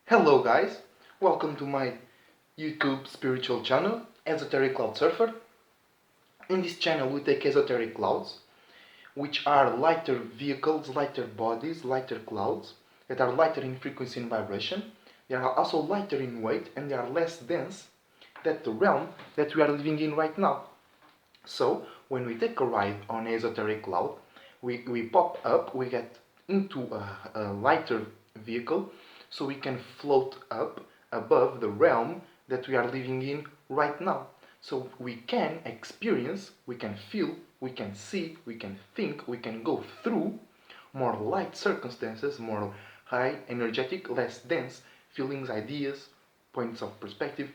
Hello guys, welcome to my YouTube spiritual channel, Esoteric Cloud Surfer. In this channel we take esoteric clouds, which are lighter vehicles, lighter bodies, lighter clouds, that are lighter in frequency and vibration. They are also lighter in weight and they are less dense than the realm that we are living in right now. So, when we take a ride on esoteric cloud, we pop up, we get into a lighter vehicle, so we can float up above the realm that we are living in right now. So we can experience, we can feel, we can see, we can think, we can go through more light circumstances, more high, energetic, less dense feelings, ideas, points of perspective,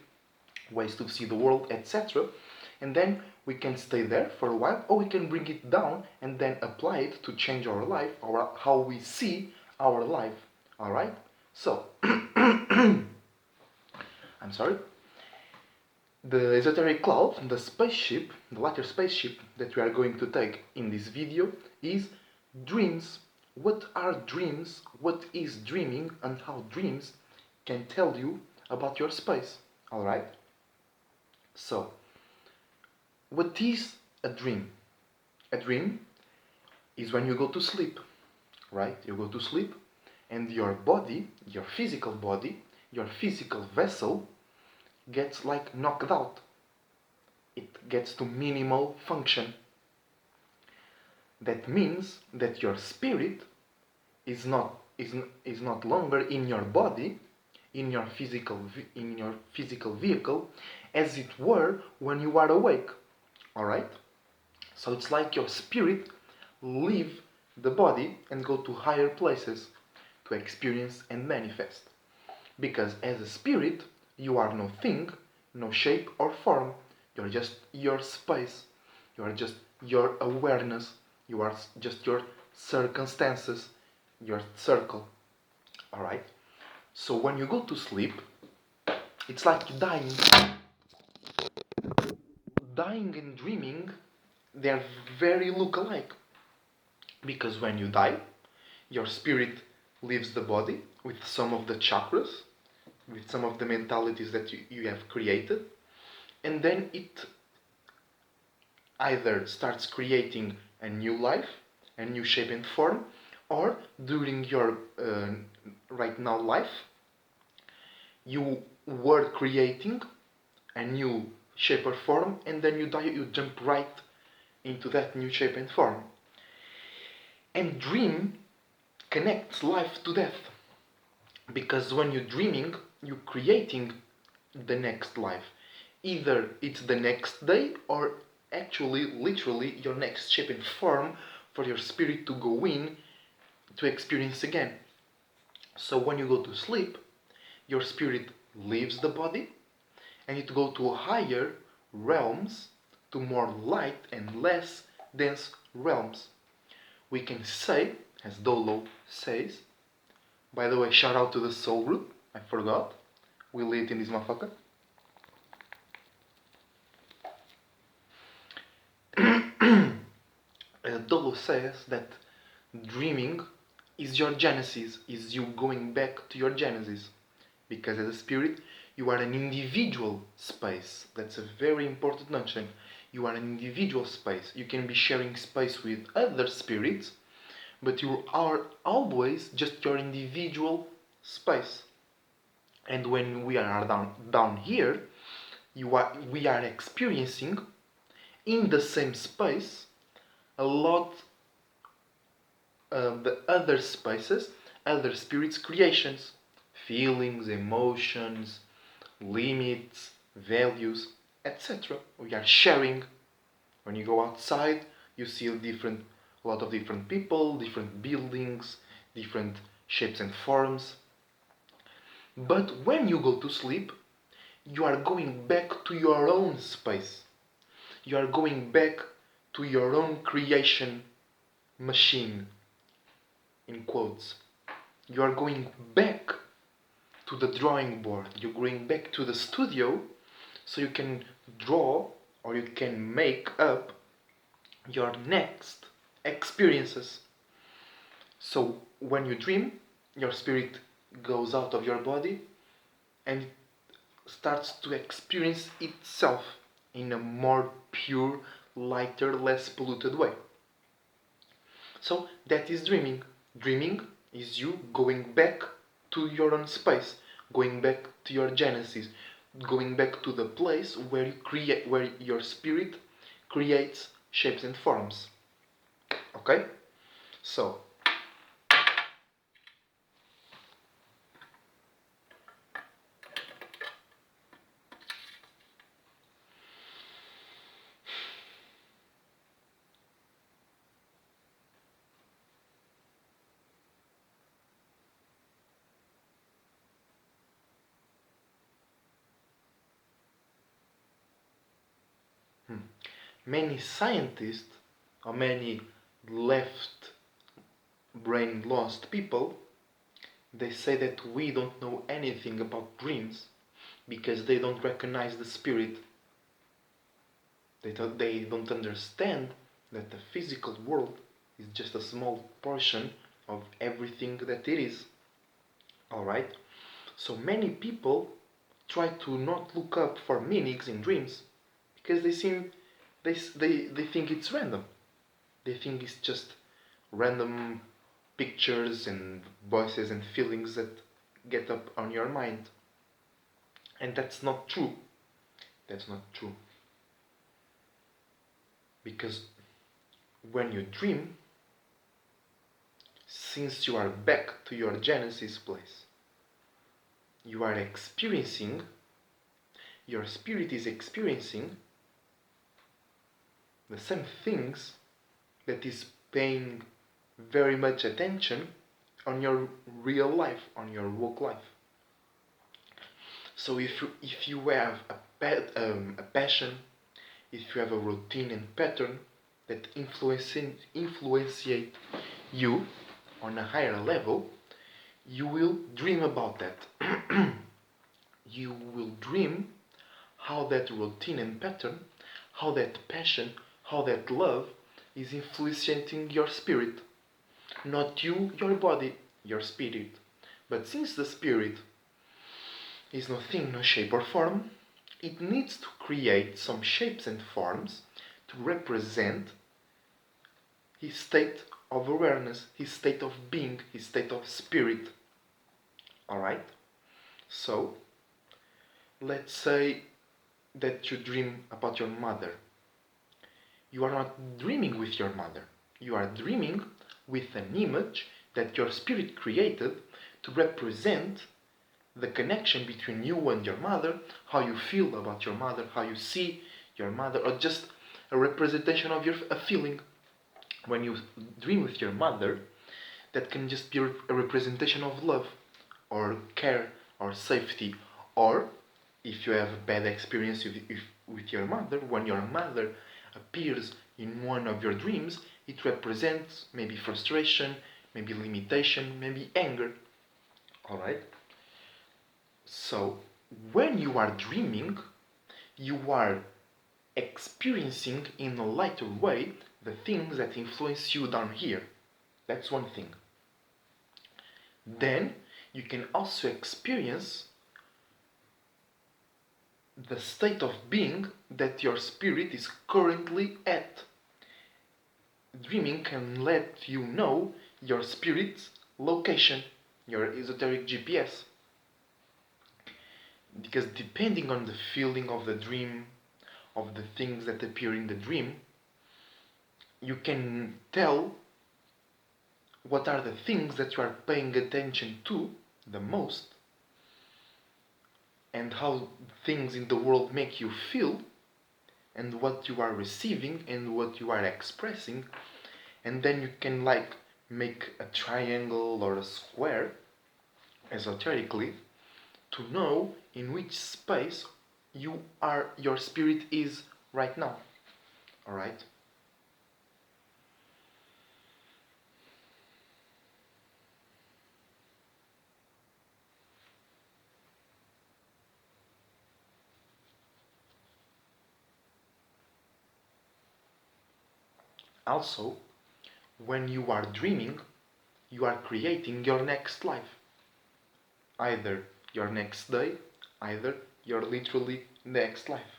ways to see the world, etc. And then we can stay there for a while, or we can bring it down and then apply it to change our life or how we see our life. Alright? So, I'm sorry. The esoteric cloud, the spaceship, the lighter spaceship that we are going to take in this video is dreams. What are dreams? What is dreaming? And how dreams can tell you about your space. Alright? So, what is a dream? A dream is when you go to sleep, right? You go to sleep and your body, your physical vessel gets like knocked out. It gets to minimal function. That means that your spirit is not longer in your body, in your physical vehicle, as it were when you are awake. Alright? So it's like your spirit leave the body and go to higher places to experience and manifest. Because as a spirit, you are no thing, no shape or form. You're just your space. You are just your awareness. You are just your circumstances, your circle. Alright? So when you go to sleep, it's like dying. Dying and dreaming, they're very look-alike. Because when you die, your spirit leaves the body with some of the chakras, with some of the mentalities that you have created, and then it either starts creating a new life, a new shape and form, or during your right now life, you were creating a new shape or form, and then you die, you jump right into that new shape and form. And dream connects life to death. Because when you're dreaming, you're creating the next life. Either it's the next day or actually, literally, your next shape and form for your spirit to go in to experience again. So when you go to sleep, your spirit leaves the body and it goes to higher realms, to more light and less dense realms. We can say, as Dolo says, by the way, shout out to the soul group, I forgot, we lead in this motherfucker. Dolo says that dreaming is your genesis, is you going back to your genesis. Because as a spirit, you are an individual space. That's a very important notion. You are an individual space. You can be sharing space with other spirits, but you are always just your individual space. And when we are down here, we are experiencing in the same space a lot of the other spaces, other spirits' creations, feelings, emotions, limits, values, etc. We are sharing. When you go outside, you see a lot of different people, different buildings, different shapes and forms. But when you go to sleep, you are going back to your own space. You are going back to your own creation machine, in quotes. You are going back to the drawing board. You're going back to the studio so you can draw or you can make up your next experiences. So when you dream, your spirit goes out of your body and it starts to experience itself in a more pure, lighter, less polluted way. So that is dreaming. Dreaming is you going back to your own space, going back to your genesis, going back to the place where you create, where your spirit creates shapes and forms. Okay? So many scientists or many left brain lost people, they say that we don't know anything about dreams because they don't recognize the spirit. They don't understand that the physical world is just a small portion of everything that it is. Alright? So many people try to not look up for meanings in dreams because they think it's random. They think it's just random pictures and voices and feelings that get up on your mind. And that's not true. That's not true. Because when you dream, since you are back to your genesis place, you are experiencing, your spirit is experiencing the same things that is paying very much attention on your real life, on your work life. So if you have a passion, if you have a routine and pattern that influence you on a higher level, you will dream about that. You will dream how that routine and pattern, how that passion, how that love is influencing your spirit. Not you, your body, your spirit. But since the spirit is no thing, no shape or form, it needs to create some shapes and forms to represent his state of awareness, his state of being, his state of spirit. Alright? So, let's say that you dream about your mother. You are not dreaming with your mother. You are dreaming with an image that your spirit created to represent the connection between you and your mother, how you feel about your mother, how you see your mother, or just a representation of a feeling. When you dream with your mother, that can just be a representation of love, or care, or safety, or if you have a bad experience with your mother, when your mother appears in one of your dreams, it represents maybe frustration, maybe limitation, maybe anger. Alright? So, when you are dreaming, you are experiencing in a lighter way the things that influence you down here. That's one thing. Then, you can also experience the state of being that your spirit is currently at. Dreaming can let you know your spirit's location, your esoteric GPS. Because depending on the feeling of the dream, of the things that appear in the dream, you can tell what are the things that you are paying attention to the most, and how things in the world make you feel, and what you are receiving and what you are expressing, and then you can like make a triangle or a square esoterically to know in which space your spirit is right now. Alright? Also, when you are dreaming, you are creating your next life. either your next day, either your literally next life.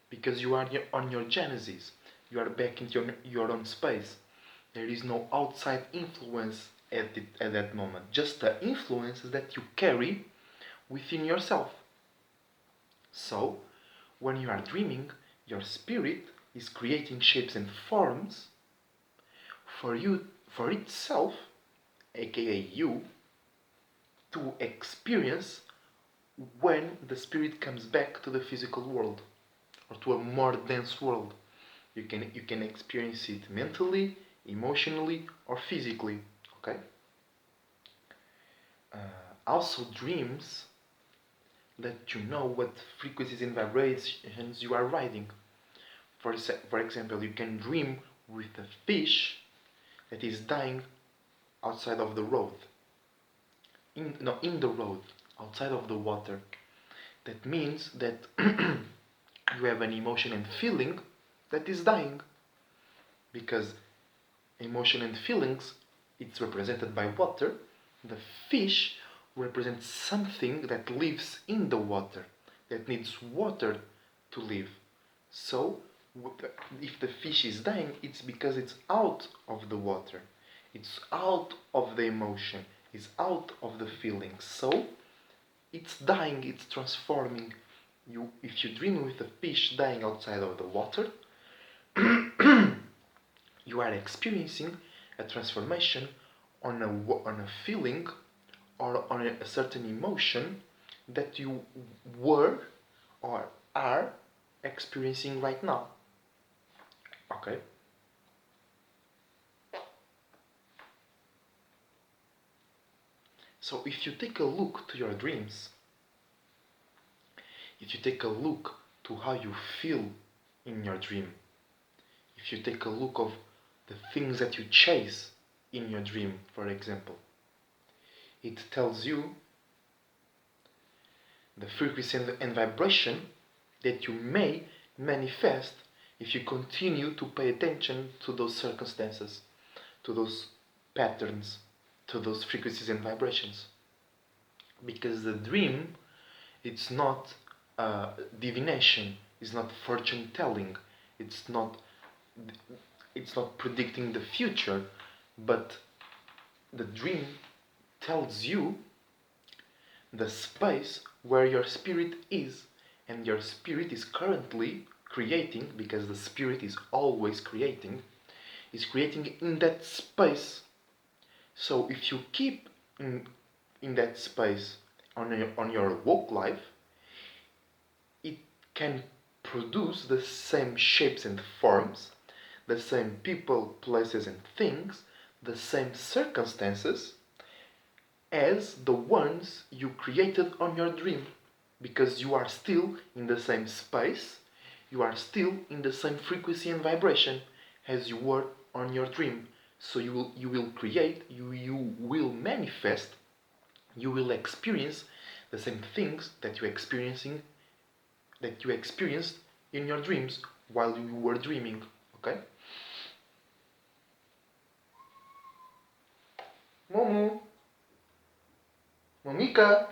Because you are on your genesis, you are back into your own space. There is no outside influence at that moment, just the influences that you carry within yourself. So, when you are dreaming, your spirit is creating shapes and forms for you, for itself, aka you, to experience when the spirit comes back to the physical world or to a more dense world. You can experience it mentally, emotionally, or physically. Okay. Also, dreams let you know what frequencies and vibrations you are riding. For example, you can dream with a fish that is dying outside of the road. In the road, outside of the water. That means that you have an emotion and feeling that is dying. Because emotion and feelings, it's represented by water. The fish represents something that lives in the water, that needs water to live. So, if the fish is dying, it's because it's out of the water. It's out of the emotion. It's out of the feelings. So, it's dying, it's transforming. If you dream with a fish dying outside of the water, you are experiencing a transformation on a feeling or on a certain emotion that you were or are experiencing right now. Okay? So if you take a look to your dreams, if you take a look to how you feel in your dream, if you take a look of the things that you chase in your dream, for example, it tells you the frequency and vibration that you may manifest if you continue to pay attention to those circumstances, to those patterns, to those frequencies and vibrations. Because the dream, it's not divination, it's not fortune telling, it's not predicting the future, but the dream tells you the space where your spirit is, and your spirit is currently creating, because the spirit is always creating, is creating in that space. So if you keep in that space on your woke life, it can produce the same shapes and forms, the same people, places and things, the same circumstances as the ones you created on your dream. Because you are still in the same space, you are still in the same frequency and vibration as you were on your dream. So you will create, you will manifest, you will experience the same things that you experienced in your dreams while you were dreaming. Okay? Momo, Momika.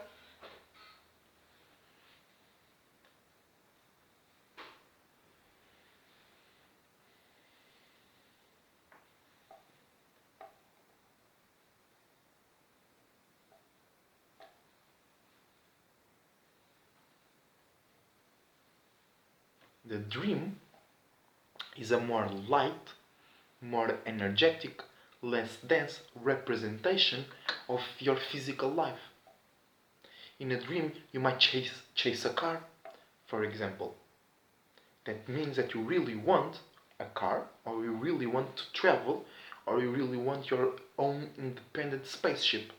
The dream is a more light, more energetic, less dense representation of your physical life. In a dream, you might chase a car, for example. That means that you really want a car, or you really want to travel, or you really want your own independent spaceship.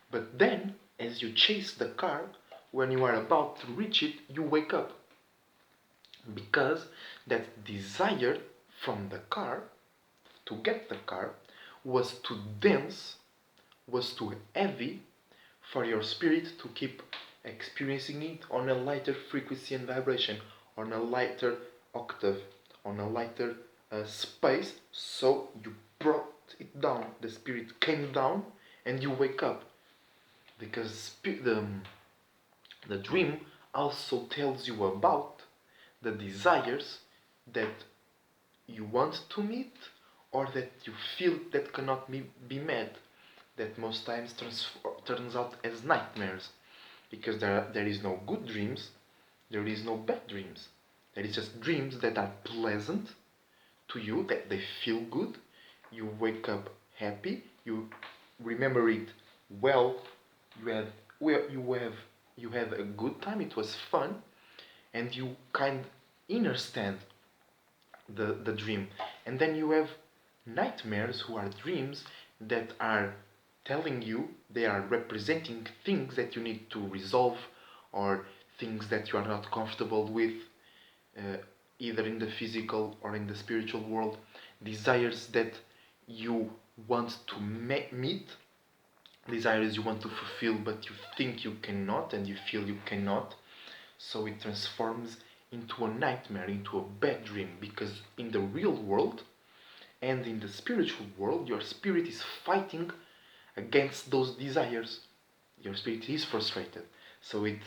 But then, as you chase the car, when you are about to reach it, you wake up. Because that desire from the car, to get the car, was too dense, was too heavy for your spirit to keep experiencing it on a lighter frequency and vibration, on a lighter octave, on a lighter space. So you brought it down. The spirit came down and you wake up. because the dream also tells you about the desires that you want to meet or that you feel that cannot be met, that most times turns out as nightmares, because there is no good dreams, there is no bad dreams. There is just dreams that are pleasant to you, that they feel good. You wake up happy. You remember it well. You had you had a good time. It was fun, and you kind understand the dream. And then you have nightmares, who are dreams that are telling you, they are representing things that you need to resolve, or things that you are not comfortable with, uh, either in the physical or in the spiritual world, desires that you want to meet, desires you want to fulfill but you think you cannot and you feel you cannot. So it transforms into a nightmare, into a bad dream, because in the real world and in the spiritual world, your spirit is fighting against those desires. Your spirit is frustrated. So it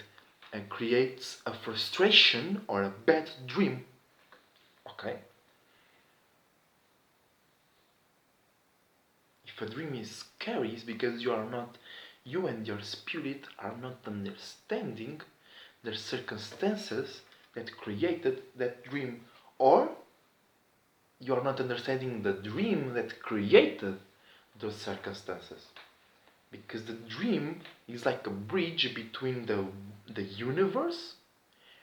creates a frustration or a bad dream. Okay? If a dream is scary, it's because you and your spirit are not understanding the circumstances that created that dream, or you are not understanding the dream that created those circumstances. Because the dream is like a bridge between the universe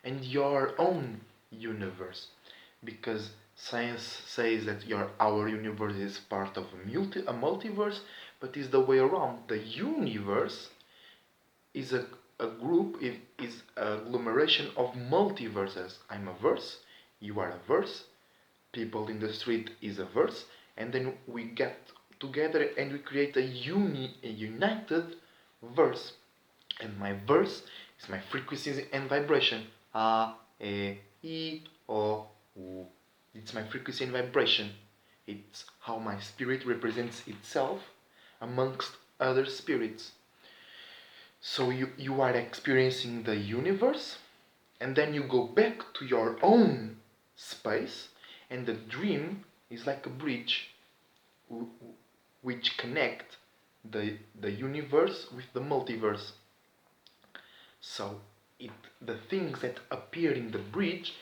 and your own universe. Because science says that our universe is part of a multiverse, but it's the way around. The universe is a group, it is a agglomeration of multiverses. I'm a verse, you are a verse, people in the street is a verse, and then we get together and we create a united verse. And my verse is my frequency and vibration. A, E, I, O, U. It's my frequency and vibration. It's how my spirit represents itself amongst other spirits. So you are experiencing the universe, and then you go back to your own space, and the dream is like a bridge which connect the universe with the multiverse. So the things that appear in the bridge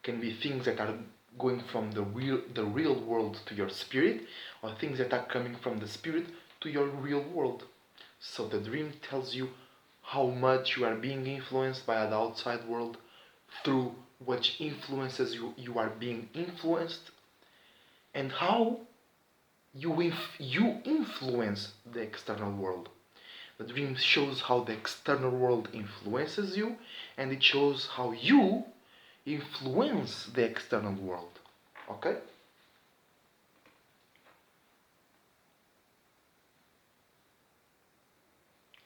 can be things that are going from the real world to your spirit, or things that are coming from the spirit to your real world. So the dream tells you how much you are being influenced by the outside world, through which influences you are being influenced, and how you influence the external world. The dream shows how the external world influences you, and it shows how you influence the external world. Okay?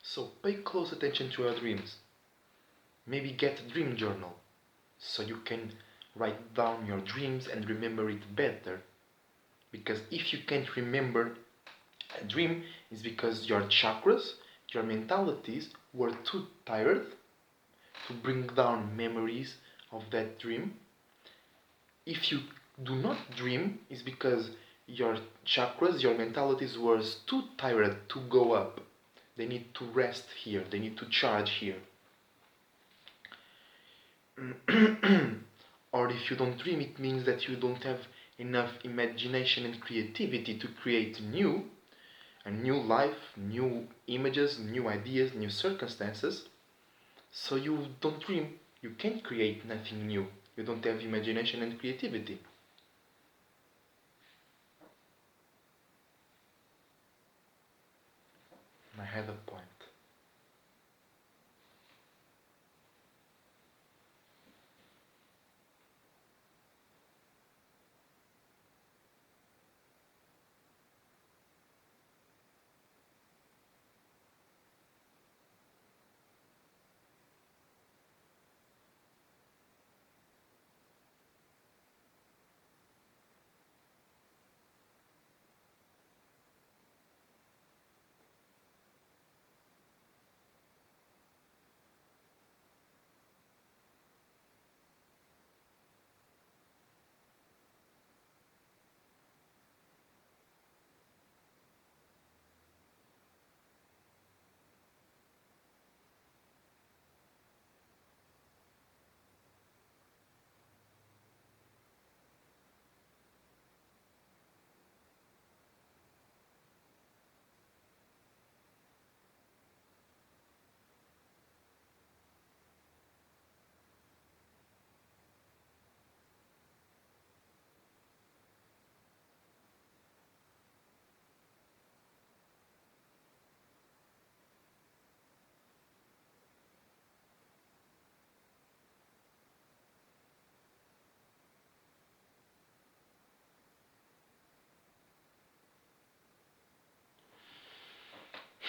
So pay close attention to your dreams. Maybe get a dream journal so you can write down your dreams and remember it better. Because if you can't remember a dream, it's because your chakras, your mentalities were too tired to bring down memories of that dream. If you do not dream, it's because your chakras, your mentalities were too tired to go up. They need to rest here, they need to charge here. Or if you don't dream, it means that you don't have enough imagination and creativity to create a new life, new images, new ideas, new circumstances. So you don't dream, you can't create nothing new. You don't have imagination and creativity. I had a point.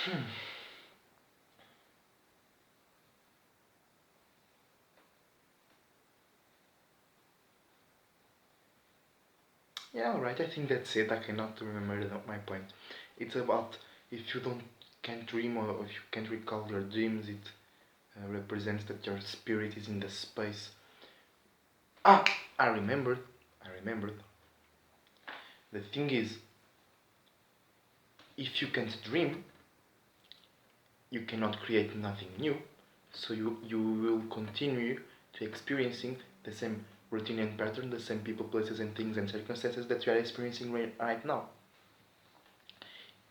Hmm. Yeah, alright, I think that's it. I cannot remember my point. It's about if you can't dream or if you can't recall your dreams, it represents that your spirit is in the space. Ah, I remembered. I remembered. The thing is, if you can't dream, you cannot create nothing new. So you will continue to experiencing the same routine and pattern, the same people, places, and things and circumstances that you are experiencing right now.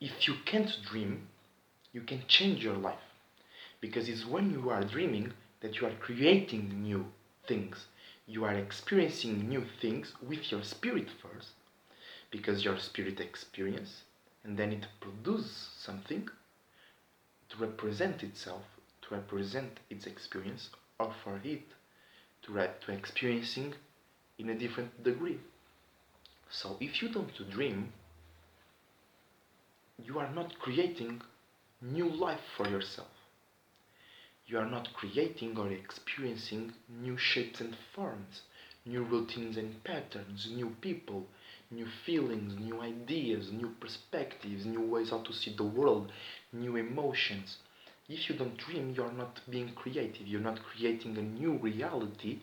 If you can't dream, you can change your life. Because it's when you are dreaming that you are creating new things. You are experiencing new things with your spirit first, because your spirit experience, and then it produces something to represent itself, to represent its experience, or for it to experiencing in a different degree. So if you don't dream, you are not creating new life for yourself. You are not creating or experiencing new shapes and forms, new routines and patterns, new people, new feelings, new ideas, new perspectives, new ways how to see the world, new emotions. If you don't dream, you're not being creative. You're not creating a new reality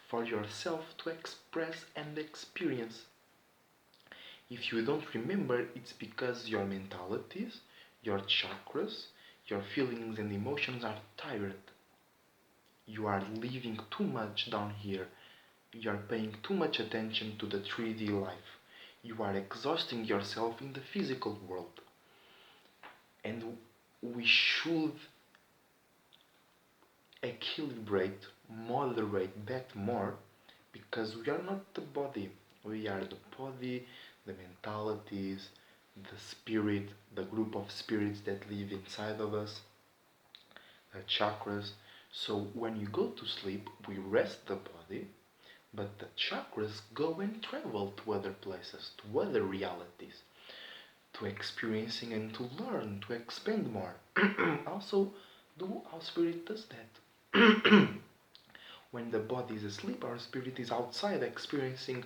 for yourself to express and experience. If you don't remember, it's because your mentalities, your chakras, your feelings and emotions are tired. You are living too much down here. You are paying too much attention to the 3D life. You are exhausting yourself in the physical world. And we should equilibrate, moderate that more, because we are not the body. We are the body, the mentalities, the spirit, the group of spirits that live inside of us, the chakras. So when you go to sleep, we rest the body, but the chakras go and travel to other places, to other realities, to experiencing and to learn, to expand more. Also, our spirit does that. When the body is asleep, our spirit is outside experiencing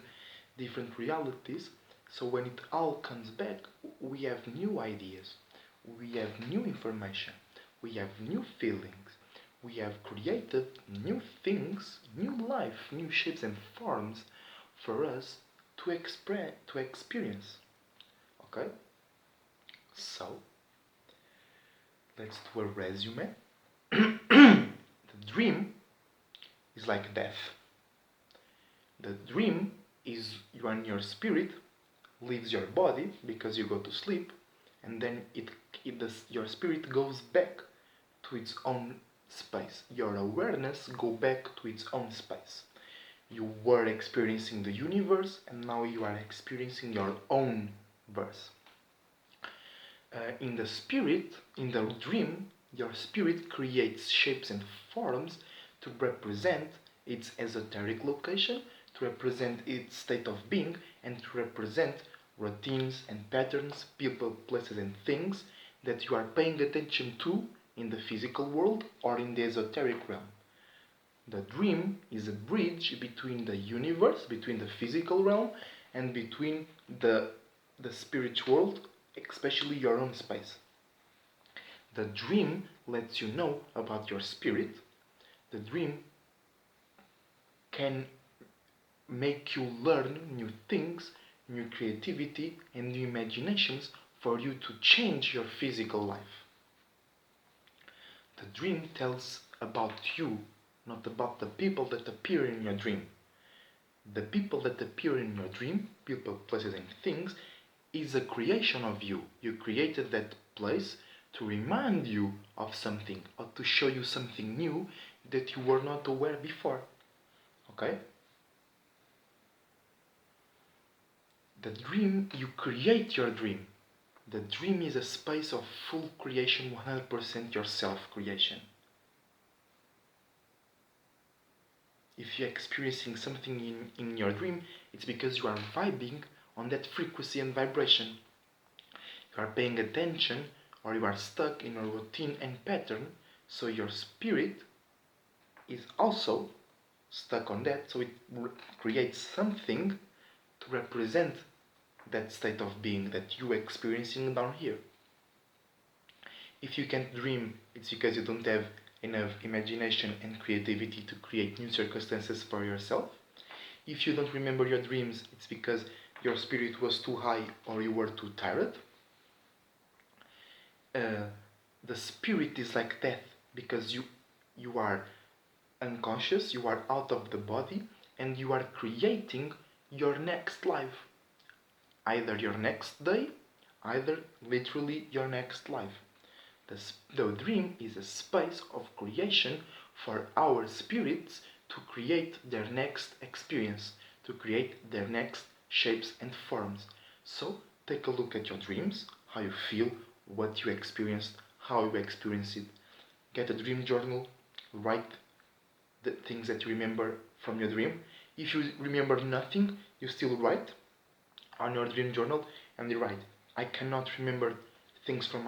different realities. So when it all comes back, we have new ideas, we have new information, we have new feelings, we have created new things, new life, new shapes and forms for us to experience. Okay? So let's do a resume. The dream is like death. The dream is when your spirit leaves your body because you go to sleep, and then your spirit goes back to its own space. Your awareness go back to its own space. You were experiencing the universe, and now you are experiencing your own verse. In the dream, your spirit creates shapes and forms to represent its esoteric location, to represent its state of being, and to represent routines and patterns, people, places, and things that you are paying attention to in the physical world or in the esoteric realm. The dream is a bridge between the universe, between the physical realm, and between the spiritual world, especially your own space. The dream lets you know about your spirit. The dream can make you learn new things, new creativity, and new imaginations for you to change your physical life. The dream tells about you, not about the people that appear in your dream. The people that appear in your dream, people, places, and things, is a creation of you. You created that place to remind you of something or to show you something new that you were not aware before. Okay? The dream, you create your dream. The dream is a space of full creation, 100% your self-creation. If you're experiencing something in your dream, it's because you are vibing on that frequency and vibration. You are paying attention or you are stuck in a routine and pattern, so your spirit is also stuck on that, so it creates something to represent that state of being that you're experiencing down here. If you can't dream, it's because you don't have enough imagination and creativity to create new circumstances for yourself. If you don't remember your dreams, it's because your spirit was too high or you were too tired. The spirit is like death because you are unconscious, you are out of the body, and you are creating your next life. Either your next day, either literally your next life. The dream is a space of creation for our spirits to create their next experience, to create their next shapes and forms. So take a look at your dreams, how you feel, what you experienced, how you experience it. Get a dream journal, write the things that you remember from your dream. If you remember nothing, you still write on your dream journal and you write, I cannot remember things from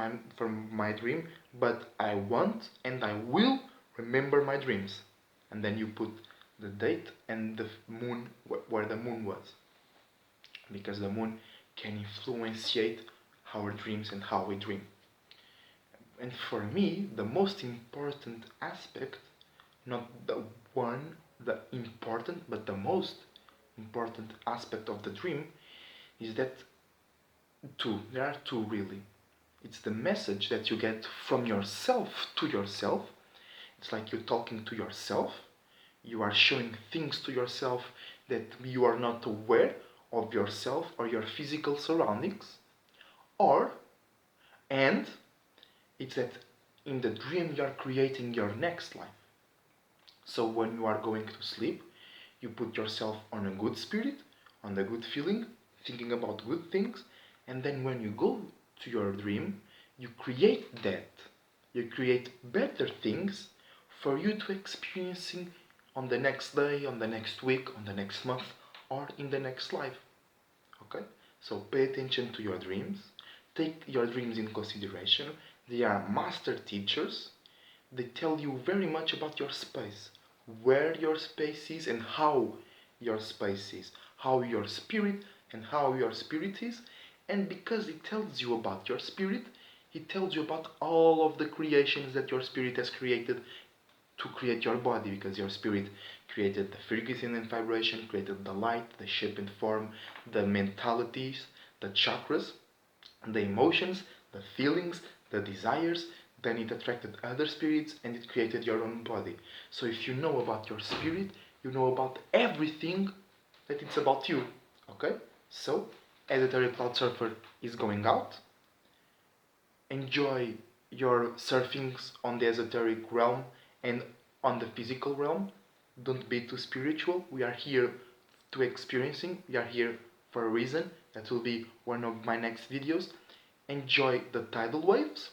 my dream, but I want and I will remember my dreams. And then you put the date and the moon where the moon was, because the moon can influenciate our dreams and how we dream. And for me, the most important aspect, not the one, the important, but the most important aspect of the dream is that there are two really. It's the message that you get from yourself to yourself. It's like you're talking to yourself. You are showing things to yourself that you are not aware of yourself or your physical surroundings. And it's that in the dream you are creating your next life. So when you are going to sleep, you put yourself on a good spirit, on the good feeling, thinking about good things, and then when you go to your dream, you create that. You create better things for you to experiencing on the next day, on the next week, on the next month, or in the next life. Okay? So pay attention to your dreams. Take your dreams in consideration. They are master teachers. They tell you very much about your space, where your space is and how your space is, how your spirit and how your spirit is. And because it tells you about your spirit, it tells you about all of the creations that your spirit has created to create your body, because your spirit created the frequency and vibration, created the light, the shape and form, the mentalities, the chakras, the emotions, the feelings, the desires. Then it attracted other spirits and it created your own body. So if you know about your spirit, you know about everything that it's about you. Okay? So, Esoteric Cloud Surfer is going out. Enjoy your surfings on the esoteric realm and on the physical realm. Don't be too spiritual. We are here to experiencing. We are here for a reason. That will be one of my next videos. Enjoy the tidal waves.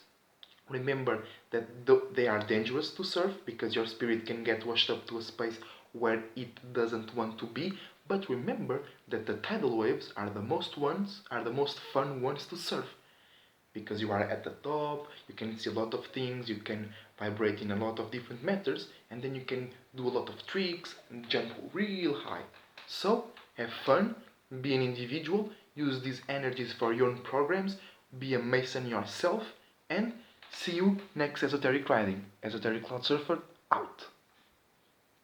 Remember that they are dangerous to surf because your spirit can get washed up to a space where it doesn't want to be. But remember that the tidal waves are the most fun ones to surf, because you are at the top, you can see a lot of things, you can vibrate in a lot of different matters, and then you can do a lot of tricks and jump real high. So, have fun, be an individual, use these energies for your own programs, be a mason yourself, and see you next Esoteric Riding. Esoteric Cloud Surfer, out!